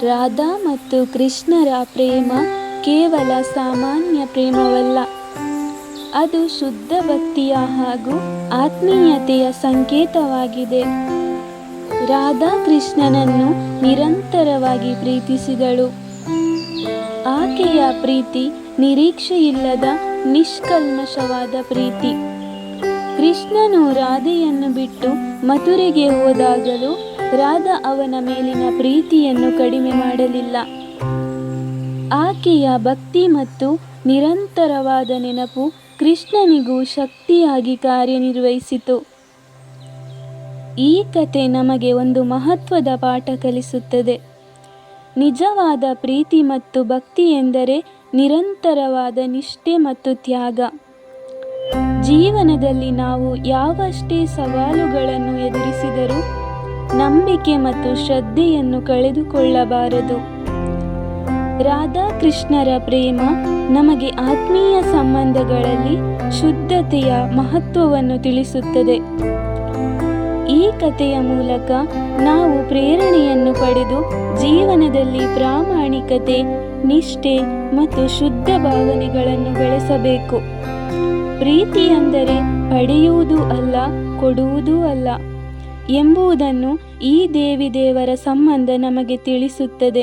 ರಾಧಾ ಮತ್ತು ಕೃಷ್ಣರ ಪ್ರೇಮ ಕೇವಲ ಸಾಮಾನ್ಯ ಪ್ರೇಮವಲ್ಲ, ಅದು ಶುದ್ಧ ಭಕ್ತಿಯ ಹಾಗೂ ಆತ್ಮೀಯತೆಯ ಸಂಕೇತವಾಗಿದೆ. ರಾಧಾ ಕೃಷ್ಣನನ್ನು ನಿರಂತರವಾಗಿ ಪ್ರೀತಿಸಿದಳು. ಆಕೆಯ ಪ್ರೀತಿ ನಿರೀಕ್ಷೆಯಿಲ್ಲದ ನಿಷ್ಕಲ್ಮಶವಾದ ಪ್ರೀತಿ. ಕೃಷ್ಣನು ರಾಧೆಯನ್ನು ಬಿಟ್ಟು ಮಥುರೆಗೆ ಹೋದಾಗಲೂ ರಾಧಾ ಅವನ ಮೇಲಿನ ಪ್ರೀತಿಯನ್ನು ಕಡಿಮೆ ಮಾಡಲಿಲ್ಲ. ಆಕೆಯ ಭಕ್ತಿ ಮತ್ತು ನಿರಂತರವಾದ ನೆನಪು ಕೃಷ್ಣನಿಗೂ ಶಕ್ತಿಯಾಗಿ ಕಾರ್ಯನಿರ್ವಹಿಸಿತು. ಈ ಕತೆ ನಮಗೆ ಒಂದು ಮಹತ್ವದ ಪಾಠ ಕಲಿಸುತ್ತದೆ. ನಿಜವಾದ ಪ್ರೀತಿ ಮತ್ತು ಭಕ್ತಿ ಎಂದರೆ ನಿರಂತರವಾದ ನಿಷ್ಠೆ ಮತ್ತು ತ್ಯಾಗ. ಜೀವನದಲ್ಲಿ ನಾವು ಯಾವಷ್ಟೇ ಸವಾಲುಗಳನ್ನು ಎದುರಿಸಿದರೂ ನಂಬಿಕೆ ಮತ್ತು ಶ್ರದ್ಧೆಯನ್ನು ಕಳೆದುಕೊಳ್ಳಬಾರದು. ರಾಧಾ ಕೃಷ್ಣರ ಪ್ರೇಮ ನಮಗೆ ಆತ್ಮೀಯ ಸಂಬಂಧಗಳಲ್ಲಿ ಶುದ್ಧತೆಯ ಮಹತ್ವವನ್ನು ತಿಳಿಸುತ್ತದೆ. ಈ ಕಥೆಯ ಮೂಲಕ ನಾವು ಪ್ರೇರಣೆಯನ್ನು ಪಡೆದು ಜೀವನದಲ್ಲಿ ಪ್ರಾಮಾಣಿಕತೆ, ನಿಷ್ಠೆ ಮತ್ತು ಶುದ್ಧ ಭಾವನೆಗಳನ್ನು ಬೆಳೆಸಬೇಕು. ಪ್ರೀತಿ ಎಂದರೆ ಪಡೆಯುವುದೂ ಅಲ್ಲ, ಕೊಡುವುದೂ ಅಲ್ಲ ಎಂಬುದನ್ನು ಈ ದೇವಿ ದೇವರ ಸಂಬಂಧ ನಮಗೆ ತಿಳಿಸುತ್ತದೆ.